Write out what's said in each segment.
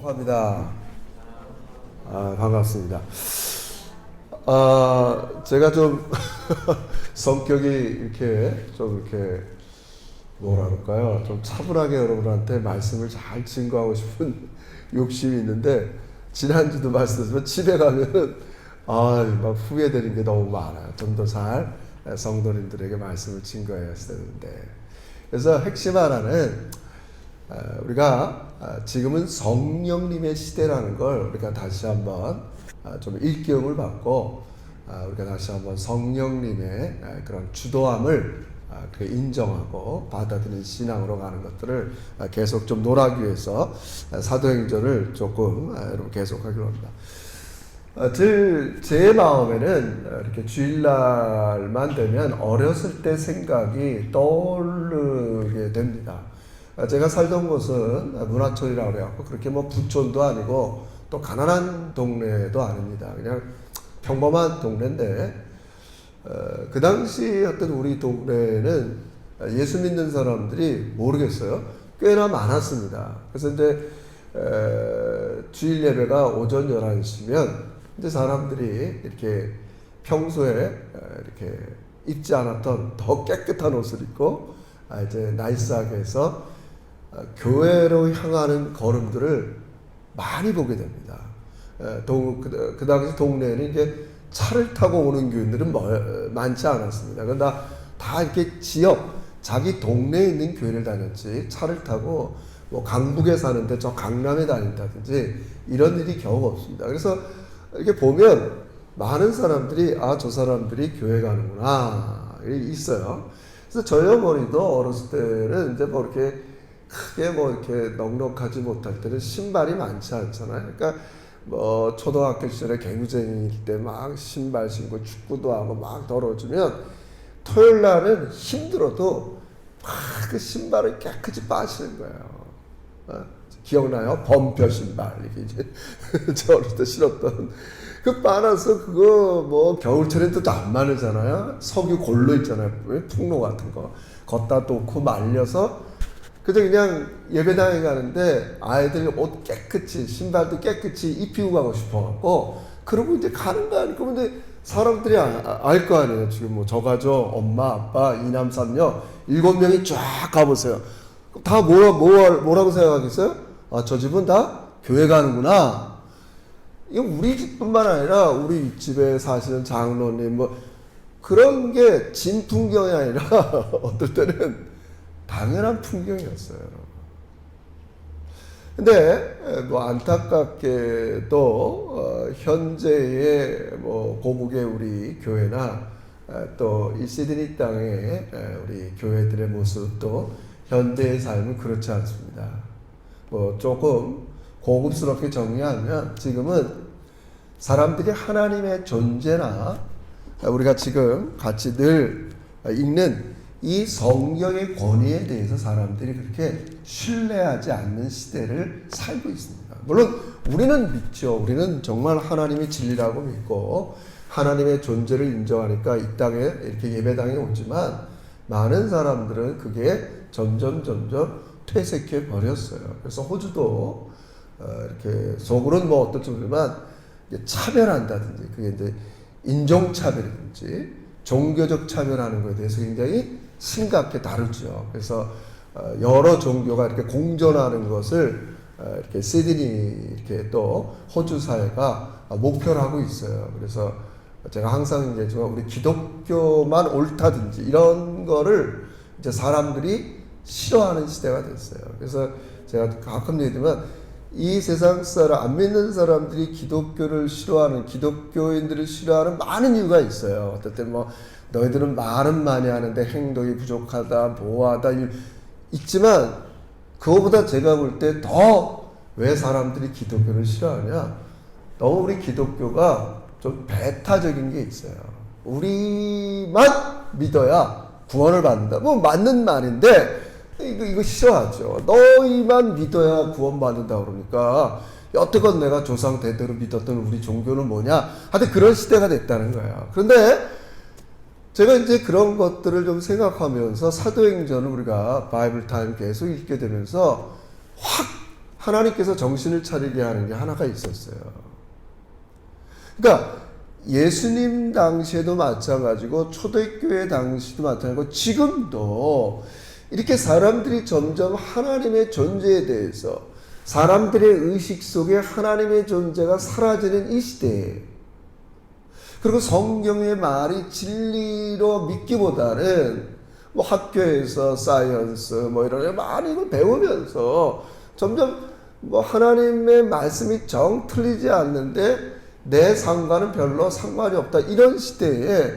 축하합니다. 반갑습니다. 제가 좀 성격이 이렇게 뭐라 그럴까요? 좀 차분하게 여러분한테 말씀을 잘 증거하고 싶은 욕심이 있는데, 지난주도 말씀드렸지만 집에 가면은 막 후회되는 게 너무 많아요. 좀 더 잘 성도님들에게 말씀을 증거해야 되는데, 그래서 핵심 하나는 우리가 지금은 성령님의 시대라는 걸 우리가 다시 한번 좀 일깨움을 받고, 우리가 다시 한번 성령님의 그런 주도함을 인정하고 받아들이는 신앙으로 가는 것들을 계속 좀 논하기 위해서 사도행전을 조금 여러분 계속하기로 합니다. 제 마음에는 이렇게 주일날만 되면 어렸을 때 생각이 떠오르게 됩니다. 제가 살던 곳은 문화촌이라고 그래갖고 그렇게 뭐 부촌도 아니고 또 가난한 동네도 아닙니다. 그냥 평범한 동네인데, 그 당시 어떤 우리 동네에는 예수 믿는 사람들이 모르겠어요. 꽤나 많았습니다. 그래서 이제 주일 예배가 오전 11시면 이제 사람들이 이렇게 평소에 이렇게 입지 않았던 더 깨끗한 옷을 입고 이제 나이스하게 해서 교회로 향하는 걸음들을 많이 보게 됩니다. 그 당시 동네에는 이제 차를 타고 오는 교인들은 많지 않았습니다. 그러나 다 이렇게 자기 동네에 있는 교회를 다녔지, 차를 타고 뭐 강북에 사는데 저 강남에 다닌다든지 이런 일이 겨우 없습니다. 그래서 이렇게 보면 많은 사람들이 저 사람들이 교회 가는구나 있어요. 그래서 저희 어머니도 어렸을 때는 이제 뭐 이렇게 크게 뭐 이렇게 넉넉하지 못할 때는 신발이 많지 않잖아요. 그러니까 뭐 초등학교 시절에 개구쟁이일 때 막 신발 신고 축구도 하고 막 더러워지면 토요일 날은 힘들어도 막 그 신발을 깨끗이 빠시는 거예요. 기억나요? 범퍼 신발 이게 이제 저 어릴 때 신었던 그 빨아서 그거 뭐 겨울철엔 또 안 마르잖아요. 석유 골로 있잖아요. 풍로 같은 거 걷다 놓고 말려서 그냥 예배당에 가는데 아이들이 옷 깨끗이, 신발도 깨끗이 입히고 가고 싶어갖고 그러고 이제 가는 거 아니고, 근데 사람들이 알 거 아니에요. 지금 뭐 저 가족, 엄마, 아빠, 이남, 삼녀 7명이 쫙 가보세요. 다 뭐라고 생각하겠어요? 저 집은 다 교회 가는구나. 이건 우리 집뿐만 아니라 우리 집에 사시는 장로님 뭐 그런 게 진풍경이 아니라 어떨 때는 당연한 풍경이었어요. 근데 뭐 안타깝게도 현재의 뭐 고국의 우리 교회나 또 이 시드니 땅의 우리 교회들의 모습도 현대의 삶은 그렇지 않습니다. 뭐 조금 고급스럽게 정리하면 지금은 사람들이 하나님의 존재나 우리가 지금 같이 늘 읽는 이 성경의 권위에 대해서 사람들이 그렇게 신뢰하지 않는 시대를 살고 있습니다. 물론 우리는 믿죠. 우리는 정말 하나님이 진리라고 믿고 하나님의 존재를 인정하니까 이 땅에 이렇게 예배당에 오지만 많은 사람들은 그게 점점 퇴색해 버렸어요. 그래서 호주도 이렇게 속으로는 뭐 어떨지 모르지만 차별한다든지, 그게 이제 인종차별이든지 종교적 차별하는 것에 대해서 굉장히 심각하게 다루죠. 그래서 여러 종교가 이렇게 공존하는 것을 이렇게 시드니 이렇게 또 호주 사회가 목표로 하고 있어요. 그래서 제가 항상 얘기하지만 우리 기독교만 옳다든지 이런 거를 이제 사람들이 싫어하는 시대가 됐어요. 그래서 제가 가끔 얘기하지만 이 세상 사람, 안 믿는 사람들이 기독교를 싫어하는, 기독교인들을 싫어하는 많은 이유가 있어요. 어떨 때 뭐 너희들은 말은 많이 하는데 행동이 부족하다, 모호하다 있지만, 그거보다 제가 볼 때 더 왜 사람들이 기독교를 싫어하냐, 너무 우리 기독교가 좀 배타적인 게 있어요. 우리만 믿어야 구원을 받는다. 뭐 맞는 말인데 이거 싫어하죠. 너희만 믿어야 구원받는다 그러니까 여태껏 내가 조상 대대로 믿었던 우리 종교는 뭐냐, 하여튼 그런 시대가 됐다는 거예요. 그런데 제가 이제 그런 것들을 좀 생각하면서 사도행전을 우리가 바이블 타임 계속 읽게 되면서 확 하나님께서 정신을 차리게 하는 게 하나가 있었어요. 그러니까 예수님 당시에도 마찬가지고 초대교회 당시도 마찬가지고 지금도 이렇게 사람들이 점점 하나님의 존재에 대해서 사람들의 의식 속에 하나님의 존재가 사라지는 이 시대에, 그리고 성경의 말이 진리로 믿기보다는 뭐 학교에서 사이언스 뭐 이런 많이 걸 배우면서 점점 뭐 하나님의 말씀이 정 틀리지 않는데 내 삶과는 별로 상관이 없다, 이런 시대에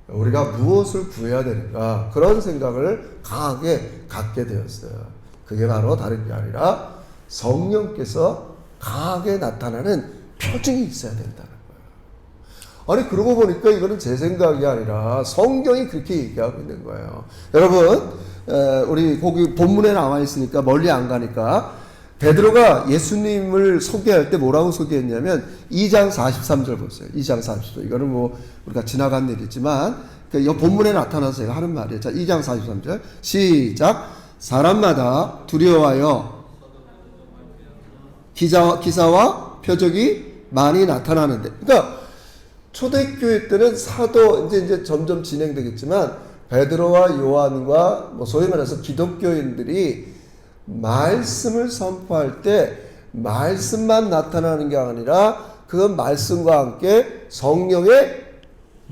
우리가 무엇을 구해야 되는가, 그런 생각을 강하게 갖게 되었어요. 그게 바로 다른 게 아니라 성령께서 강하게 나타나는 표징이 있어야 된다는 거예요. 아니 그러고 보니까 이거는 제 생각이 아니라 성경이 그렇게 얘기하고 있는 거예요. 여러분 우리 거기 본문에 나와 있으니까 멀리 안 가니까, 베드로가 예수님을 소개할 때 뭐라고 소개했냐면 2장 43절 보세요. 2장 43절. 이거는 뭐 우리가 지나간 일이지만 이 본문에 나타나서 제가 하는 말이에요. 자, 2장 43절 시작. 사람마다 두려워하여 기사와 표적이 많이 나타나는데, 그러니까 초대교회 때는 사도 이제 점점 진행되겠지만 베드로와 요한과 뭐 소위 말해서 기독교인들이 말씀을 선포할 때 말씀만 나타나는 게 아니라 그 말씀과 함께 성령의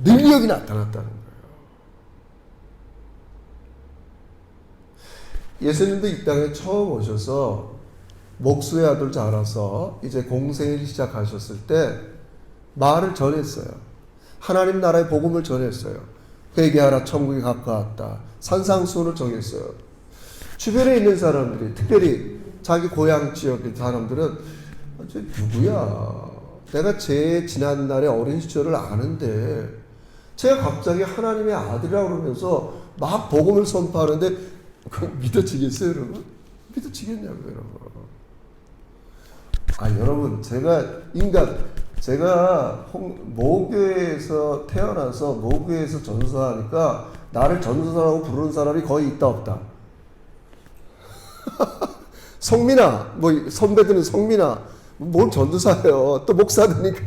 능력이 나타났다는 거예요. 예수님도 이 땅에 처음 오셔서 목수의 아들 자라서 이제 공생을 시작하셨을 때 말을 전했어요. 하나님 나라의 복음을 전했어요. 회개하라 천국이 가까웠다. 산상수훈을 정했어요. 주변에 있는 사람들이, 특별히 자기 고향 지역의 사람들은 저 누구야? 내가 제 지난날의 어린 시절을 아는데 제가 갑자기 하나님의 아들이라고 그러면서 막 복음을 선포하는데 그거 믿어지겠어요, 여러분? 믿어지겠냐고요, 여러분? 여러분, 제가 모교에서 태어나서 모교에서 전도사하니까 나를 전도사라고 부르는 사람이 거의 있다 없다. 성민아, 뭐 선배들은 성민아, 뭘 전도사예요. 또 목사들이니까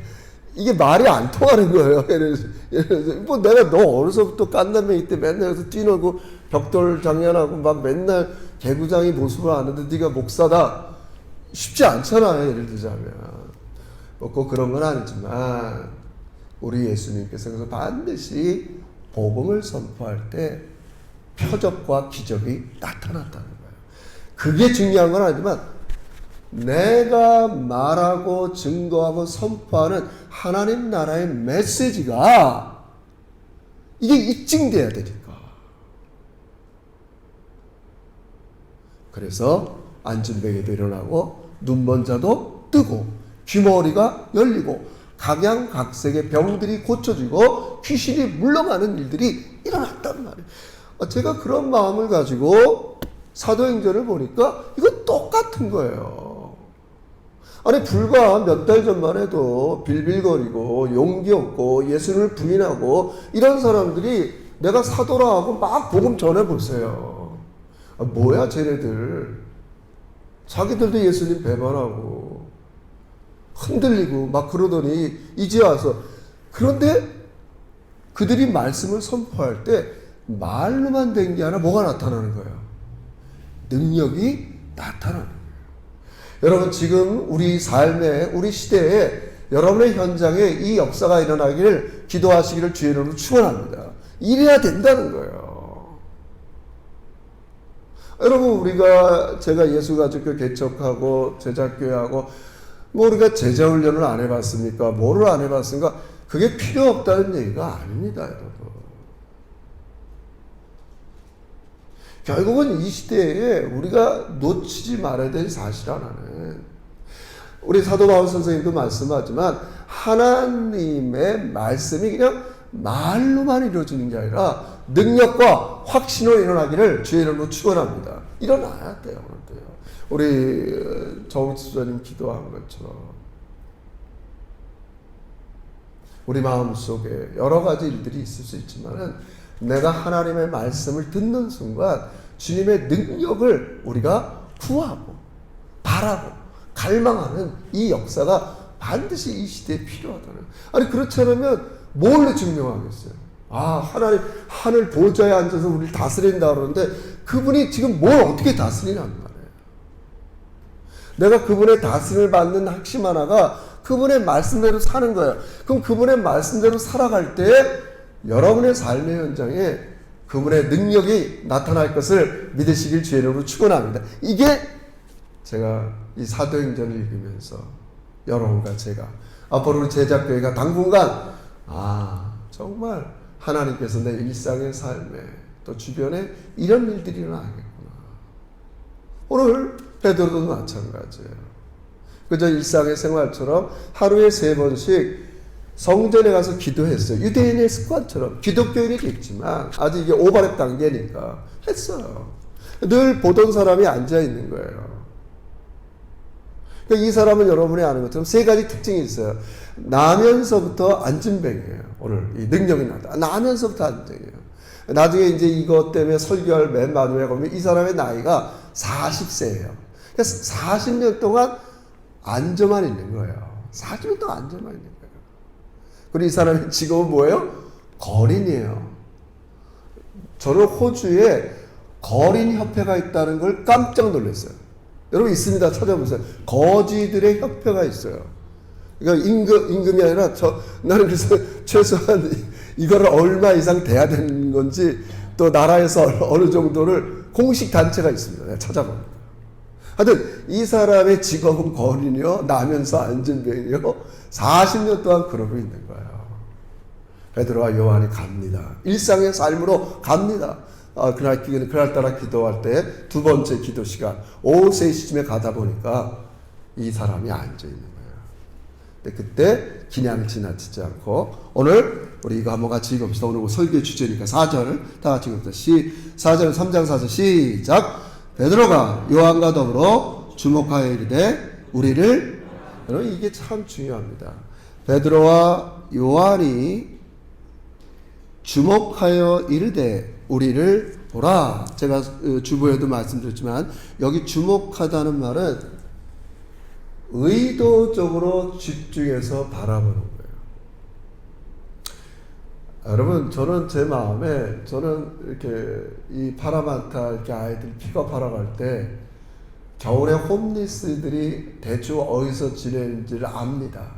이게 말이 안 통하는 거예요. 예를 들어서 뭐 내가 너 어려서부터 깐남매 때 맨날 여기서 뛰놀고 벽돌 장난하고 막 맨날 개구장이 모습을 아는데 네가 목사다, 쉽지 않잖아요. 예를 들자면 뭐 꼭 그런 건 아니지만 우리 예수님께서 그래서 반드시 복음을 선포할 때 표적과 기적이 나타났다는 거예요. 그게 중요한 건 아니지만 내가 말하고 증거하고 선포하는 하나님 나라의 메시지가 이게 입증돼야 되니까. 그래서 안진뱅이도 일어나고 눈먼 자도 뜨고 귀머리가 열리고 각양각색의 병들이 고쳐지고 귀신이 물러가는 일들이 일어났단 말이에요. 제가 그런 마음을 가지고 사도행전을 보니까 이거 똑같은 거예요. 아니 불과 몇 달 전만 해도 빌빌거리고 용기 없고 예수를 부인하고 이런 사람들이 내가 사도라 하고 막 복음 전해보세요. 뭐야 쟤네들. 자기들도 예수님 배반하고 흔들리고 막 그러더니 이제 와서, 그런데 그들이 말씀을 선포할 때 말로만 된 게 아니라 뭐가 나타나는 거예요? 능력이 나타나는 거예요. 여러분 지금 우리 삶에 우리 시대에 여러분의 현장에 이 역사가 일어나기를 기도하시기를 주의 이름으로 축원합니다. 이래야 된다는 거예요. 여러분 제가 예수가족교 개척하고 제자교회하고 뭐 우리가 제자훈련을 안 해봤습니까? 뭐를 안 해봤습니까? 그게 필요 없다는 얘기가 아닙니다, 여러분. 결국은 이 시대에 우리가 놓치지 말아야 될 사실 하나는, 우리 사도 바울 선생님도 말씀하지만 하나님의 말씀이 그냥 말로만 이루어지는 게 아니라 능력과 확신으로 일어나기를 주의 이름으로 축원합니다. 일어나야 돼요. 우리 정수자님 기도한 것처럼 우리 마음속에 여러 가지 일들이 있을 수 있지만 내가 하나님의 말씀을 듣는 순간 주님의 능력을 우리가 구하고 바라고 갈망하는 이 역사가 반드시 이 시대에 필요하다는. 아니 그렇지 않으면 뭘로 증명하겠어요? 아 하나님 하늘 보좌에 앉아서 우리를 다스린다 그러는데 그분이 지금 뭘 어떻게 다스리냐는 말이에요. 내가 그분의 다스림을 받는 핵심 하나가 그분의 말씀대로 사는 거예요. 그럼 그분의 말씀대로 살아갈 때 여러분의 삶의 현장에 그분의 능력이 나타날 것을 믿으시길 주의 이름으로 축원합니다. 이게 제가 이 사도행전을 읽으면서 여러분과 제가 앞으로 우리 제작교회가 당분간 정말 하나님께서 내 일상의 삶에 또 주변에 이런 일들이 일어나겠구나. 오늘 베드로도 마찬가지예요. 그저 일상의 생활처럼 하루에 3번씩 성전에 가서 기도했어요. 유대인의 습관처럼 기독교인이겠지만 아직 이게 오바랩 단계니까 했어요. 늘 보던 사람이 앉아 있는 거예요. 그러니까 이 사람은 여러분이 아는 것처럼 3가지 특징이 있어요. 나면서부터 앉은뱅이에요. 오늘 이 능력이 나다. 나면서부터 앉은뱅이에요. 나중에 이제 이것 때문에 설교할 맨 마지막에 보면 이 사람의 나이가 40세예요. 그러니까 40년 동안 앉아만 있는 거예요. 40년 동안 앉아만 있는 거예요. 그리고 이 사람의 직업은 뭐예요? 거린이에요. 저는 호주에 거린협회가 있다는 걸 깜짝 놀랐어요. 여러분 있습니다. 찾아보세요. 거지들의 협회가 있어요. 그러니까 임금이 아니라 나는 그래서 최소한 이거를 얼마 이상 돼야 되는 건지 또 나라에서 어느 정도를 공식 단체가 있습니다. 내가 찾아봅니다. 하여튼 이 사람의 직업은 거린이요. 나면서 앉은병이요. 40년 동안 그러고 있는 거예요. 베드로와 요한이 갑니다. 일상의 삶으로 갑니다. 그날따라 기도할 때 2번째 기도 시간 오후 3시쯤에 가다 보니까 이 사람이 앉아 있는 거예요. 근데 그때 그냥 지나치지 않고 오늘 우리 이거 한번 같이 읽읍시다. 오늘 설교 주제니까 4절을 다 같이 읽읍시다. 4절 3장 4절 시작. 베드로가 요한과 더불어 주목하여 이르되 우리를, 여러분 이게 참 중요합니다. 베드로와 요한이 주목하여 이르되 우리를 보라. 제가 주보에도 말씀드렸지만 여기 주목하다는 말은 의도적으로 집중해서 바라보는 거예요. 여러분 저는 제 마음에 저는 이렇게 이 파라만타 이렇게 아이들 픽업하러 갈 때 겨울에 홈리스들이 대충 어디서 지내는지를 압니다.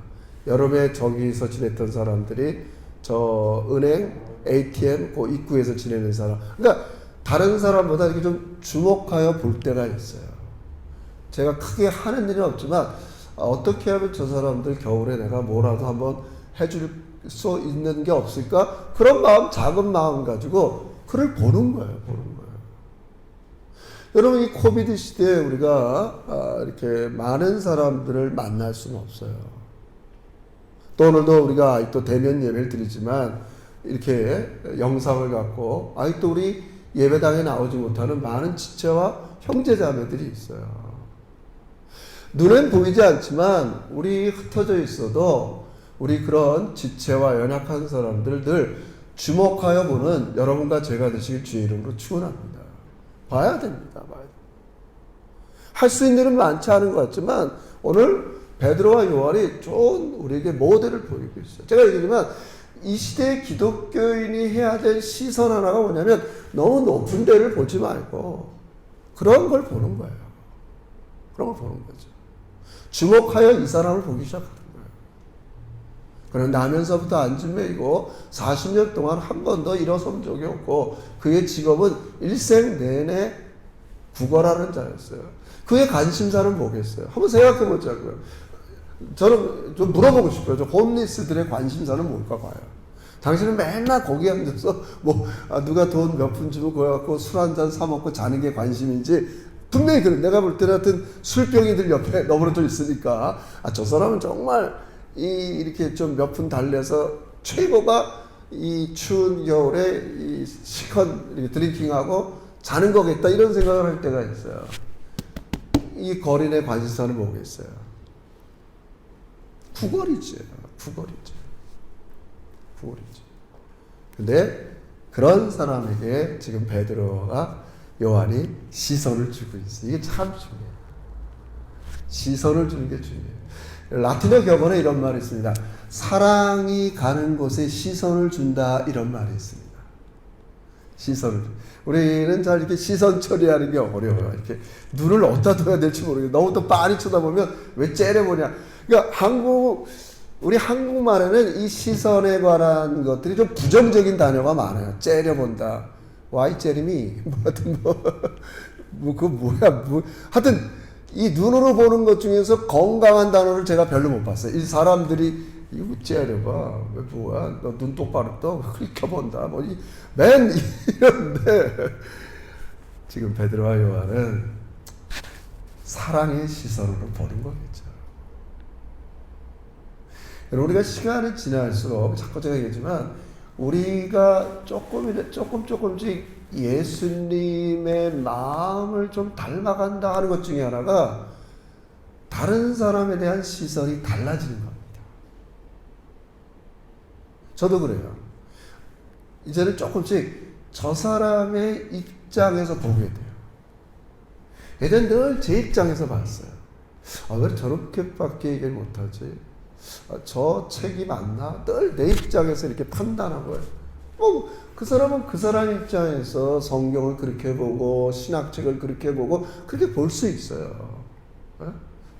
여름에 저기서 지냈던 사람들이 저 은행 ATM 그 입구에서 지내는 사람, 그러니까 다른 사람보다 이렇게 좀 주목하여 볼 때가 있어요. 제가 크게 하는 일은 없지만 어떻게 하면 저 사람들 겨울에 내가 뭐라도 한번 해줄 수 있는 게 없을까? 그런 마음, 작은 마음 가지고 그를 보는 거예요. 여러분 이 코비드 시대에 우리가 이렇게 많은 사람들을 만날 수는 없어요. 또 오늘도 우리가 또 대면 예배를 드리지만 이렇게 영상을 갖고 아직도 우리 예배당에 나오지 못하는 많은 지체와 형제자매들이 있어요. 눈엔 보이지 않지만 우리 흩어져 있어도 우리 그런 지체와 연약한 사람들 늘 주목하여 보는 여러분과 제가 되시길 주의 이름으로 축원합니다. 봐야 됩니다. 할 수 있는 일은 많지 않은 것 같지만 오늘 베드로와 요한이 좋은 우리에게 모델을 보이고 있어요. 제가 얘기하지만 이 시대의 기독교인이 해야 될 시선 하나가 뭐냐면 너무 높은 데를 보지 말고 그런 걸 보는 거예요. 그런 걸 보는 거죠. 주목하여 이 사람을 보기 시작하는 거예요. 그는 나면서부터 앉은매이고 40년 동안 한 번도 일어선 적이 없고 그의 직업은 일생 내내 구걸하는 자였어요. 그의 관심사는 뭐겠어요? 한번 생각해 보자고요. 저는 좀 물어보고 싶어요. 저 홈리스들의 관심사는 뭘까 봐요. 당신은 맨날 거기 앉아서 누가 돈 몇 푼 주면 그거 갖고 술 한 잔 사 먹고 자는 게 관심인지 분명히 그래. 내가 볼 때는 하여튼 술병이들 옆에 너무나도 있으니까 저 사람은 정말 이렇게 좀 몇 푼 달래서 최고가 이 추운 겨울에 이 시컨 이렇게 드링킹하고 자는 거겠다 이런 생각을 할 때가 있어요. 이 거린의 관심사는 뭐겠어요? 구걸이죠. 근데 그런 사람에게 지금 베드로와 요한이 시선을 주고 있어요. 이게 참 중요해요. 시선을 주는 게 중요해요. 라틴어 격언에 이런 말이 있습니다. 사랑이 가는 곳에 시선을 준다, 이런 말이 있습니다. 시선을. 우리는 잘 이렇게 시선 처리하는 게 어려워요. 이렇게 눈을 어디다 둬야 될지 모르겠어요. 너무 또 빤히 쳐다보면 왜 째려보냐. 그러니까 우리 한국말에는 이 시선에 관한 것들이 좀 부정적인 단어가 많아요. 째려본다. 와이 째림이 그거 뭐야. 하여튼 이 눈으로 보는 것 중에서 건강한 단어를 제가 별로 못 봤어요. 이 사람들이 이거 째려봐. 왜 뭐야? 너 눈 똑바로 떠. 흘켜본다. 맨 이런데 지금 베드로와 요한은 사랑의 시선으로 보는 거겠죠. 우리가 시간이 지날수록 자꾸 제가 얘기하지만 우리가 조금씩 예수님의 마음을 좀 닮아간다 하는 것 중에 하나가 다른 사람에 대한 시선이 달라지는 겁니다. 저도 그래요. 이제는 조금씩 저 사람의 입장에서 보게 돼요. 예전에 늘 제 입장에서 봤어요. 왜 저렇게밖에 얘기를 못하지? 저 책이 맞나? 늘 내 입장에서 이렇게 판단하고요. 그 사람은 그 사람 입장에서 성경을 그렇게 보고 신학책을 그렇게 보고 그렇게 볼 수 있어요.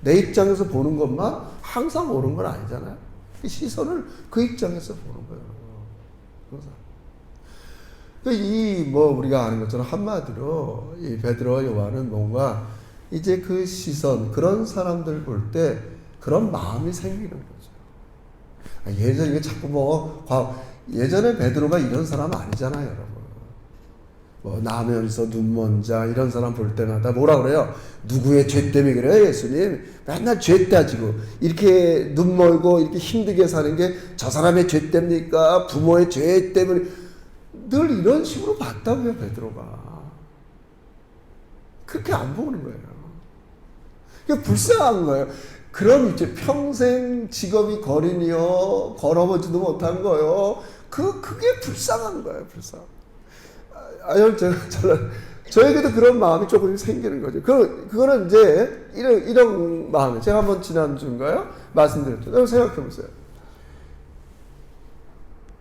내 입장에서 보는 것만 항상 옳은 건 아니잖아요. 이 시선을 그 입장에서 보는 거예요. 우리가 아는 것처럼 한마디로 이 베드로와 요한은 뭔가 이제 그 시선, 그런 사람들 볼 때 그런 마음이 생기는 거죠. 예전에 이게 자꾸 예전에 베드로가 이런 사람 아니잖아요, 여러분. 나면서 눈먼 자, 이런 사람 볼 때마다 뭐라 그래요? 누구의 죄 때문에 그래요, 예수님? 맨날 죄 따지고, 이렇게 눈멀고, 이렇게 힘들게 사는 게 저 사람의 죄 때문입니까? 부모의 죄 때문에. 늘 이런 식으로 봤다고요, 베드로가. 그렇게 안 보는 거예요. 그게 불쌍한 거예요. 그럼 이제 평생 직업이 거린이요, 걸어보지도 못한 거요. 그게 불쌍한 거예요, 불쌍. 저에게도 그런 마음이 조금 생기는 거죠. 그거는 이제, 이런 마음이, 제가 한번 지난주인가요? 말씀드렸죠. 생각해 보세요.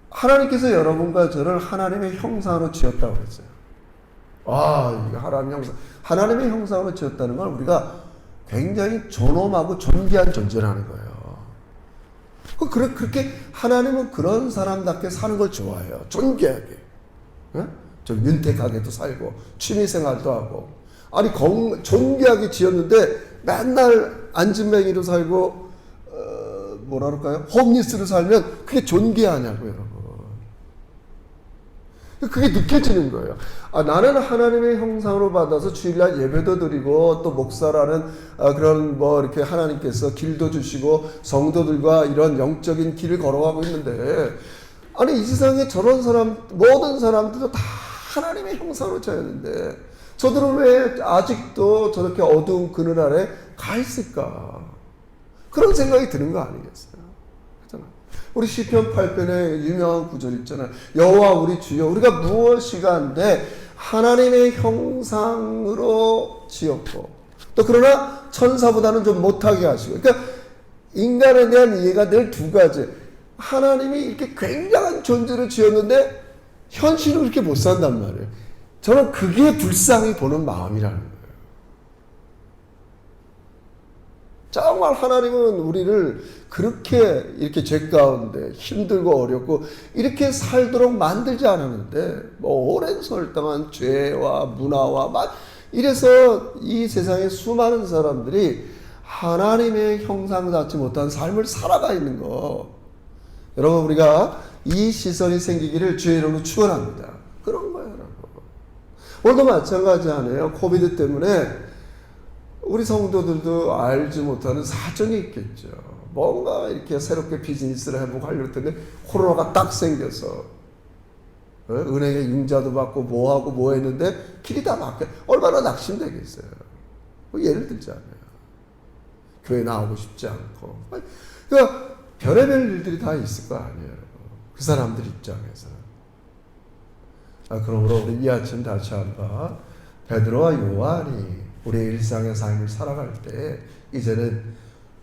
하나님께서 여러분과 저를 하나님의 형상으로 지었다고 그랬어요. 이거 하나님의 형상으로 지었다는 건 우리가 굉장히 존엄하고 존귀한 존재라는 거예요. 그렇게 하나님은 그런 사람답게 사는 걸 좋아해요. 존귀하게. 좀 윤택하게도 살고, 취미생활도 하고. 존귀하게 지었는데 맨날 안진뱅이로 살고, 뭐라 그럴까요? 홈리스로 살면 그게 존귀하냐고요, 여러분. 그게 느껴지는 거예요. 나는 하나님의 형상으로 받아서 주일날 예배도 드리고 또 목사라는 그런 이렇게 하나님께서 길도 주시고 성도들과 이런 영적인 길을 걸어가고 있는데 이 세상에 저런 사람 모든 사람들도 다 하나님의 형상으로 지었는데 저들은 왜 아직도 저렇게 어두운 그늘 아래 가 있을까? 그런 생각이 드는 거 아니겠어요? 우리 시편 8편에 유명한 구절 있잖아요. 여호와 우리 주여, 우리가 무엇이가 한데 하나님의 형상으로 지었고 또 그러나 천사보다는 좀 못하게 하시고. 그러니까 인간에 대한 이해가 늘 두 가지. 하나님이 이렇게 굉장한 존재를 지었는데 현실은 그렇게 못 산단 말이에요. 저는 그게 불쌍히 보는 마음이라는 거예요. 정말 하나님은 우리를 그렇게 이렇게 죄 가운데 힘들고 어렵고 이렇게 살도록 만들지 않았는데 오랜 세월 동안 죄와 문화와 이래서 이 세상에 수많은 사람들이 하나님의 형상 닿지 못한 삶을 살아가 있는 거. 여러분, 우리가 이 시선이 생기기를 주의 이름으로 축원합니다. 그런 거예요, 여러분. 오늘도 마찬가지 아니에요. 코비드 때문에 우리 성도들도 알지 못하는 사정이 있겠죠. 뭔가 이렇게 새롭게 비즈니스를 해보고 하려고 했는데 코로나가 딱 생겨서 은행에 융자도 받고 뭐하고 뭐 했는데 길이 다 막혀. 얼마나 낙심되겠어요. 예를 들자면 교회 나오고 싶지 않고. 그러니까 별의별 일들이 다 있을 거 아니에요. 그 사람들 입장에서. 그러므로 우리 이 아침 다시 한번 베드로와 요한이 우리의 일상의 삶을 살아갈 때 이제는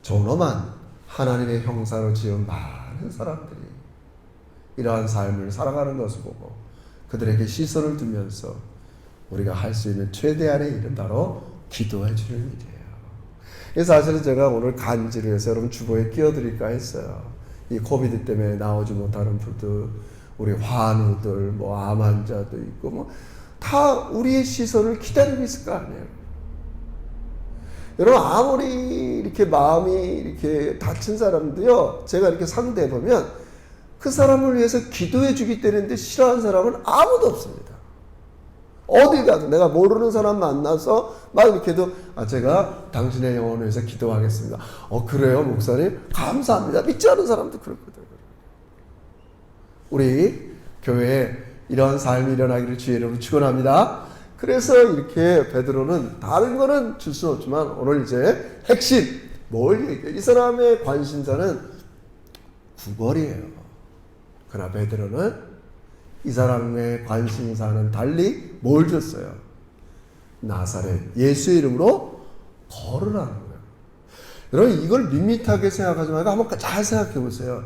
존엄한 하나님의 형상으로 지은 많은 사람들이 이러한 삶을 살아가는 것을 보고 그들에게 시선을 두면서 우리가 할 수 있는 최대한의 일은 바로 기도해 주는 일이에요. 사실은 제가 오늘 간지를 해서 여러분 주보에 끼워드릴까 했어요. 이 코비드 때문에 나오지 못하는 분들, 우리 환우들, 뭐 암 환자도 있고, 뭐 다 우리의 시선을 기다리고 있을 거 아니에요. 여러분 아무리 이렇게 마음이 이렇게 다친 사람도요, 제가 이렇게 상대해 보면 그 사람을 위해서 기도해 주기 때문에 싫어하는 사람은 아무도 없습니다. 어디 가도 내가 모르는 사람 만나서 막 이렇게 해도 제가 당신의 영혼을 위해서 기도하겠습니다. 그래요 목사님? 감사합니다. 믿지 않은 사람도 그렇거든요. 우리 교회에 이런 삶이 일어나기를 주의 이름으로 축원합니다. 그래서 이렇게 베드로는 다른 거는 줄 수 없지만 오늘 이제 핵심 뭘 얘기해요? 이 사람의 관심사는 구걸이에요. 그러나 베드로는 이 사람의 관심사는 달리 뭘 줬어요? 나사렛 예수의 이름으로 걸으라는 거예요. 여러분 이걸 밋밋하게 생각하지 말고 한번 잘 생각해 보세요.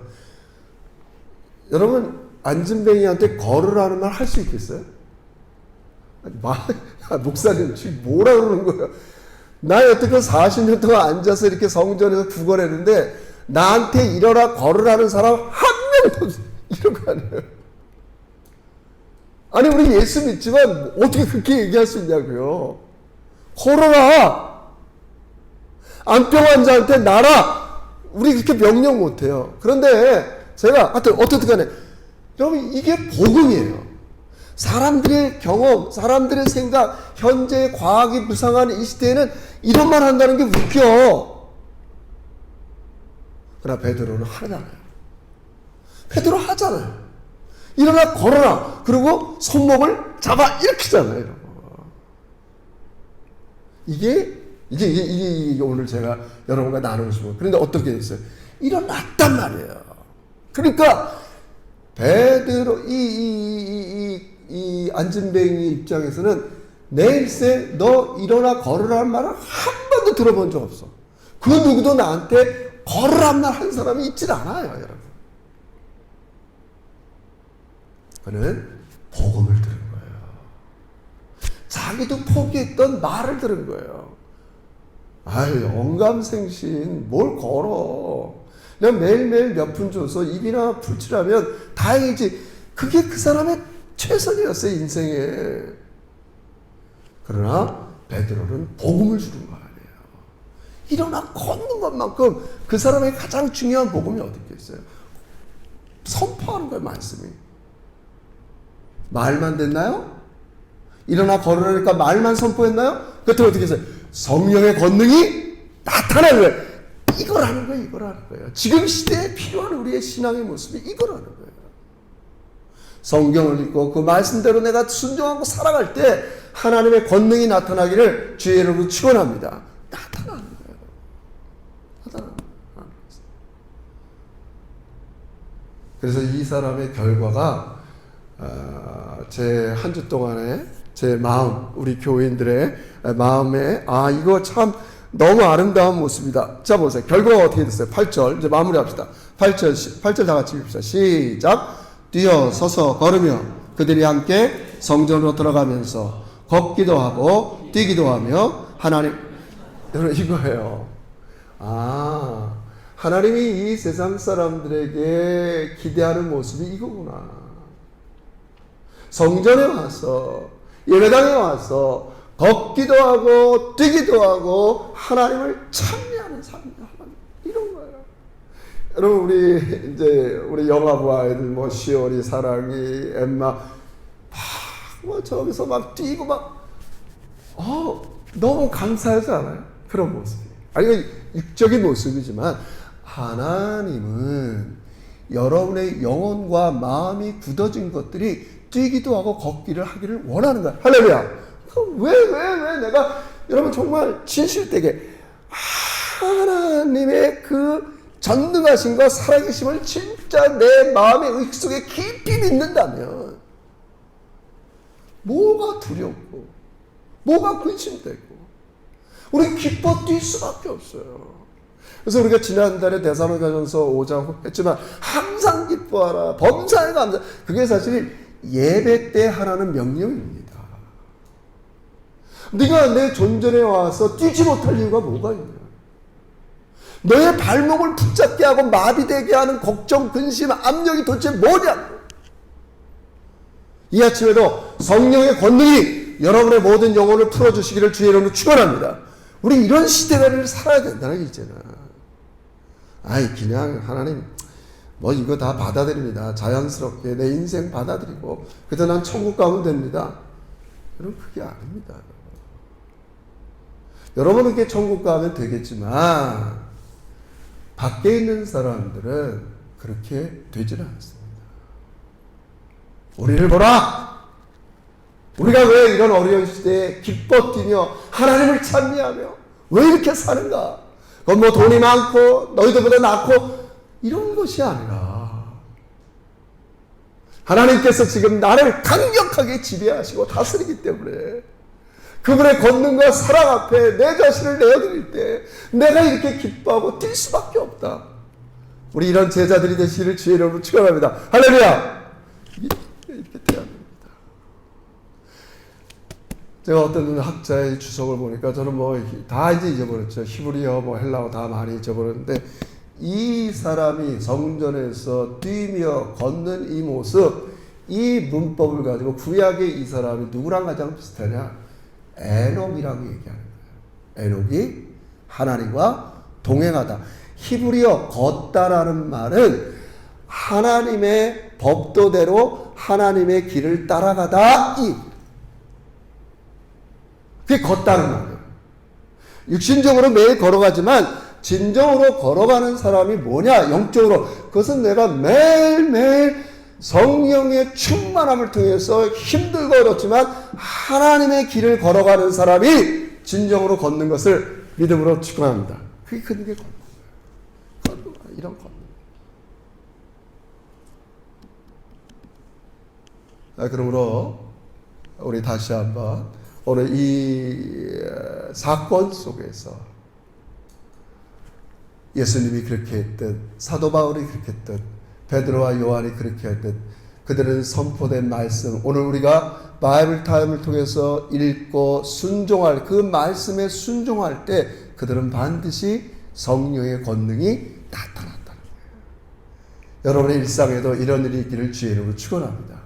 여러분 안진뱅이한테 걸으라는 말 할 수 있겠어요? 목사님 지금 뭐라 그러는 거예요? 나 여태껏 40년 동안 앉아서 이렇게 성전에서 구걸했는데 나한테 일어나 걸으라는 사람 한 명도 없어요. 이런 거 아니에요? 아니 우리 예수 믿지만 어떻게 그렇게 얘기할 수 있냐고요. 걸어라. 안병 환자한테 나라. 우리 그렇게 명령 못해요. 그런데 제가 하여튼 어떻든 간에 여러분 이게 복음이에요. 사람들의 경험, 사람들의 생각, 현재 과학이 무상한 이 시대에는 이런 말 한다는 게 웃겨. 그러나 베드로는 하잖아요. 베드로 하잖아요. 일어나 걸어라. 그리고 손목을 잡아 일으키잖아요. 이게 오늘 제가 여러분과 나누고 싶어요. 그런데 어떻게 됐어요? 일어났단 말이에요. 그러니까 베드로 이 안진뱅이 입장에서는 내일세 너 일어나 걸으라는 말을 한 번도 들어본 적 없어. 그 누구도 나한테 걸으라는 말 한 사람이 있질 않아요, 여러분. 그는 복음을 들은 거예요. 자기도 포기했던 말을 들은 거예요. 아유, 영감생신 뭘 걸어. 그냥 매일매일 몇 푼 줘서 입이나 풀칠하면 다행이지. 그게 그 사람의 최선이었어요, 인생에. 그러나 베드로는 복음을 주는 거 아니에요. 일어나 걷는 것만큼 그 사람의 가장 중요한 복음이 어디 있겠어요? 선포하는 거예요, 말씀이. 말만 됐나요? 일어나 걸으라니까 말만 선포했나요? 그때 어떻게 했어요? 성령의 권능이 나타나는 거예요. 이거라는 거예요, 이거라는 거예요. 지금 시대에 필요한 우리의 신앙의 모습이 이거라는 거예요. 성경을 읽고 그 말씀대로 내가 순종하고 살아갈 때 하나님의 권능이 나타나기를 주의 이름으로 축원합니다. 나타나는 거예요. 나타나는 거예요. 그래서 이 사람의 결과가 제 한 주 동안에 제 마음, 우리 교인들의 마음에 이거 참 너무 아름다운 모습이다. 자 보세요. 결과가 어떻게 됐어요? 8절 이제 마무리합시다. 8절 다 같이 읽읍시다. 시작. 뛰어 서서 걸으며 그들이 함께 성전으로 들어가면서 걷기도 하고 뛰기도 하며 하나님, 여러분 이거예요. 하나님이 이 세상 사람들에게 기대하는 모습이 이거구나. 성전에 와서 예배당에 와서 걷기도 하고 뛰기도 하고 하나님을 찬미하는 삶이다. 이런 거예요. 여러분 우리 영화부 아이들 뭐 시온이, 사랑이, 엠마 뭐 저기서 막 뛰고 막 너무 감사하지 않아요? 그런 모습이. 아니 육적인 모습이지만 하나님은 여러분의 영혼과 마음이 굳어진 것들이 뛰기도 하고 걷기를 하기를 원하는 거야. 할렐루야. 왜 내가 여러분 정말 진실되게 하나님의 그 전능하심과 살아계심을 진짜 내 마음의 의 속에 깊이 믿는다면 뭐가 두렵고 뭐가 근심되고 우리 기뻐 뛸 수밖에 없어요. 그래서 우리가 지난달에 데살로니가전서 5장 했지만 항상 기뻐하라, 범사에 감사. 그게 사실 예배 때 하라는 명령입니다. 네가 내 존전에 와서 뛰지 못할 이유가 뭐가 있냐? 너의 발목을 붙잡게 하고 마비되게 하는 걱정, 근심, 압력이 도대체 뭐냐고. 이 아침에도 성령의 권능이 여러분의 모든 영혼을 풀어주시기를 주의 이름으로 축원합니다. 우리 이런 시대를 살아야 된다는 게 있잖아. 아이 그냥 하나님 뭐 이거 다 받아들입니다. 자연스럽게 내 인생 받아들이고 그래서 난 천국 가면 됩니다. 여러분 그게 아닙니다. 여러분은 그게 천국 가면 되겠지만 밖에 있는 사람들은 그렇게 되지는 않습니다. 우리를 보라! 우리가 왜 이런 어려운 시대에 기뻐 뛰며 하나님을 찬미하며 왜 이렇게 사는가? 그건 뭐 돈이 많고 너희들보다 낫고 이런 것이 아니라 하나님께서 지금 나를 강력하게 지배하시고 다스리기 때문에 그분의 권능과 사랑 앞에 내 자신을 내어드릴 때 내가 이렇게 기뻐하고 뛸 수밖에 없다. 우리 이런 제자들이 되시기를 주의 이름으로 축원합니다. 할렐루야! 이렇게 돼야 됩니다. 제가 어떤 학자의 주석을 보니까 저는 뭐 다 이제 잊어버렸죠. 히브리어, 뭐 헬라어 다 많이 잊어버렸는데 이 사람이 성전에서 뛰며 걷는 이 모습, 이 문법을 가지고 구약의 이 사람이 누구랑 가장 비슷하냐? 에녹이라고 얘기하는 거예요. 에녹이 하나님과 동행하다. 히브리어 걷다라는 말은 하나님의 법도대로 하나님의 길을 따라가다. 그게 걷다는 말이에요. 육신적으로 매일 걸어가지만 진정으로 걸어가는 사람이 뭐냐? 영적으로. 그것은 내가 매일매일 성령의 충만함을 통해서 힘들고 어렵지만 하나님의 길을 걸어가는 사람이 진정으로 걷는 것을 믿음으로 축원합니다. 그게 걷는 거예요. 이런 걷는. 그러므로 우리 다시 한번 오늘 이 사건 속에서 예수님이 그렇게 했듯, 사도 바울이 그렇게 했듯, 베드로와 요한이 그렇게 했듯, 그들은 선포된 말씀, 오늘 우리가 바이블 타임을 통해서 읽고 순종할, 그 말씀에 순종할 때 그들은 반드시 성령의 권능이 나타났다는 거예요. 여러분의 일상에도 이런 일이 있기를 주의 이름으로 축원합니다.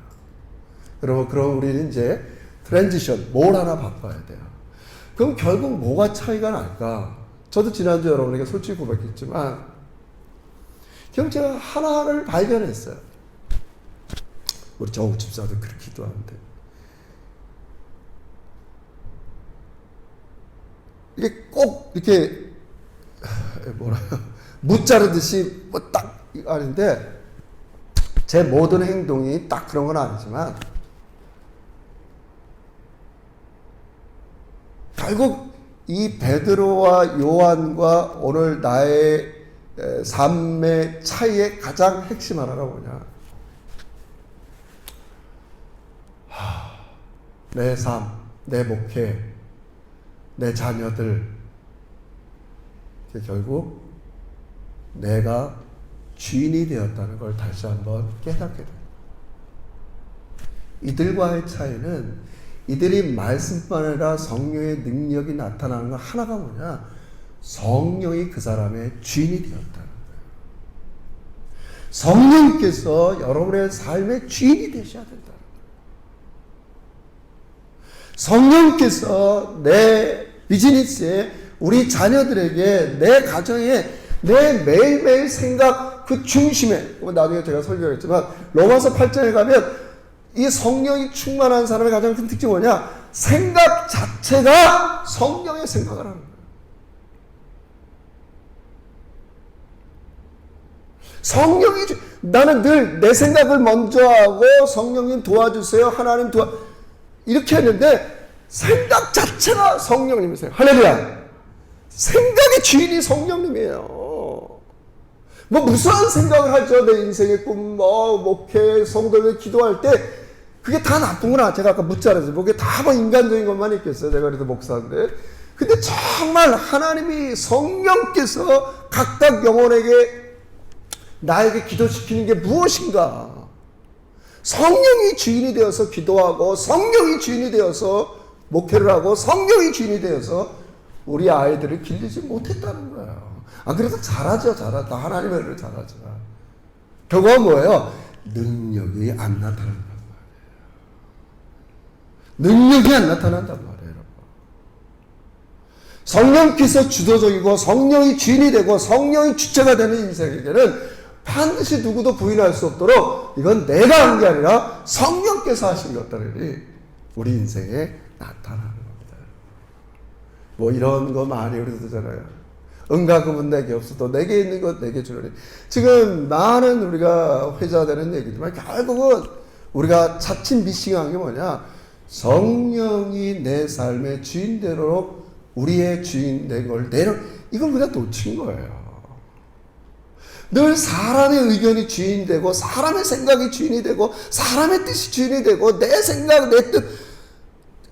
여러분, 그럼 우리는 이제 트랜지션, 뭘 하나 바꿔야 돼요. 그럼 결국 뭐가 차이가 날까? 저도 지난주 여러분에게 솔직히 고백했지만 결국 제가 하나를 발견했어요. 우리 정욱 집사도 그렇게 기도하는데 이게 꼭 이렇게 무자르듯이 뭐 딱 아닌데 제 모든 행동이 딱 그런 건 아니지만 결국 이 베드로와 요한과 오늘 나의 삶의 차이의 가장 핵심 하나가 뭐냐? 내 삶, 내 목회, 내 자녀들, 결국 내가 주인이 되었다는 걸 다시 한번 깨닫게 됩니다. 이들과의 차이는 이들이 말씀뿐 아니라 성령의 능력이 나타나는 건 하나가 뭐냐? 성령이 그 사람의 주인이 되었다는 거예요. 성령께서 여러분의 삶의 주인이 되셔야 된다는 거예요. 성령께서 내 비즈니스에, 우리 자녀들에게, 내 가정에, 내 매일매일 생각 그 중심에, 나중에 제가 설교했지만 로마서 8장에 가면 이 성령이 충만한 사람의 가장 큰 특징이 뭐냐? 생각 자체가 성령의 생각을 하는 거예요. 성령이, 나는 늘 내 생각을 먼저 하고 성령님 도와주세요, 하나님 이렇게 했는데 생각 자체가 성령님이세요. 할렐루야. 생각의 주인이 성령님이에요. 뭐 무수한 생각을 하죠. 내 인생의 꿈, 목회, 성도를 기도할 때 그게 다 나쁜구나. 제가 아까 묻자라서 그게 다 뭐 인간적인 것만 있겠어요. 제가 그래도 목사인데 근데 정말 하나님이 성령께서 각각 영혼에게 나에게 기도시키는 게 무엇인가? 성령이 주인이 되어서 기도하고 성령이 주인이 되어서 목회를 하고 성령이 주인이 되어서 우리 아이들을 길리지 못했다는 거예요. 안 그래도 잘하죠. 잘하다. 하나님의 은혜를 잘하죠. 결과가 뭐예요? 능력이 안 나타난단 말이에요. 능력이 안 나타난단 말이에요. 여러분. 성령께서 주도적이고 성령이 주인이 되고 성령이 주체가 되는 인생에게는 반드시 누구도 부인할 수 없도록 이건 내가 한 게 아니라 성령께서 하신 것들이 우리 인생에 나타나는 겁니다. 뭐 이런 거 많이 우리 듣잖아요. 은과 금은 내게 없어도 내게 있는 것 내게 주려니. 지금 많은 우리가 회자되는 얘기지만 결국은 우리가 자칫 미싱한 게 뭐냐? 성령이 내 삶의 주인대로 우리의 주인 된 걸 이걸 우리가 놓친 거예요. 늘 사람의 의견이 주인이 되고 사람의 생각이 주인이 되고 사람의 뜻이 주인이 되고 내 생각 내 뜻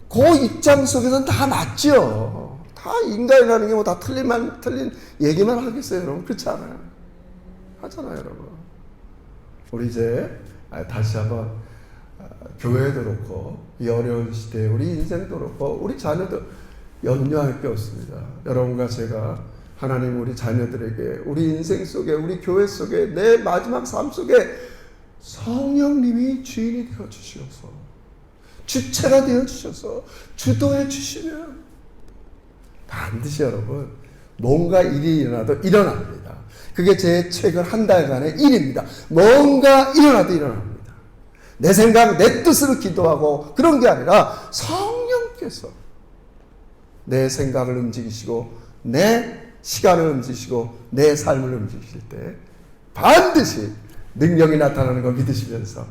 그 입장 속에서는 다 맞죠. 다 인간이라는 게 뭐 다 틀린 얘기만 하겠어요 여러분? 그렇지 않아요. 하잖아요 여러분. 우리 이제 다시 한번 교회도 그렇고 이 어려운 시대에 우리 인생도 그렇고 우리 자녀도 염려할 게 없습니다. 여러분과 제가 하나님 우리 자녀들에게 우리 인생 속에 우리 교회 속에 내 마지막 삶 속에 성령님이 주인이 되어 주시옵소서. 주체가 되어 주셔서 주도해 주시면 반드시 여러분 뭔가 일이 일어나도 일어납니다. 그게 제 최근 한 달간의 일입니다. 뭔가 일어나도 일어납니다. 내 생각 내 뜻으로 기도하고 그런 게 아니라 성령께서 내 생각을 움직이시고 내 시간을 움직이시고 내 삶을 움직이실 때 반드시 능력이 나타나는 걸 믿으시면서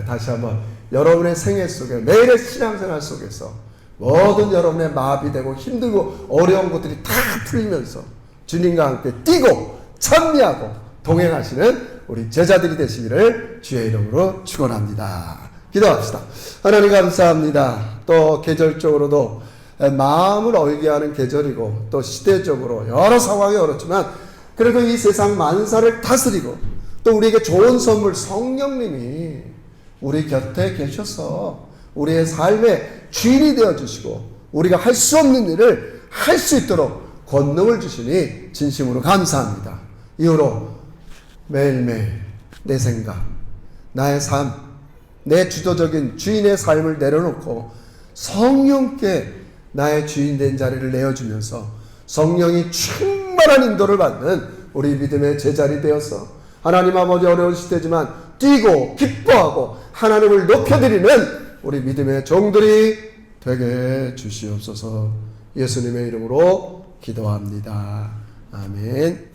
다시 한번 여러분의 생애 속에 매일의 신앙생활 속에서 모든 여러분의 마비되고 힘들고 어려운 것들이 다 풀리면서 주님과 함께 뛰고 찬미하고 동행하시는 우리 제자들이 되시기를 주의 이름으로 축원합니다. 기도합시다. 하나님 감사합니다. 또 계절적으로도 마음을 얼게 하는 계절이고 또 시대적으로 여러 상황이 어렵지만 그래도 이 세상 만사를 다스리고 또 우리에게 좋은 선물 성령님이 우리 곁에 계셔서 우리의 삶의 주인이 되어주시고 우리가 할 수 없는 일을 할 수 있도록 권능을 주시니 진심으로 감사합니다. 이후로 매일매일 내 생각, 나의 삶, 내 주도적인 주인의 삶을 내려놓고 성령께 나의 주인된 자리를 내어주면서 성령이 충만한 인도를 받는 우리 믿음의 제자리 되어서 하나님 아버지 어려운 시대지만 뛰고 기뻐하고 하나님을 높여드리는 우리 믿음의 종들이 되게 주시옵소서. 예수님의 이름으로 기도합니다. 아멘.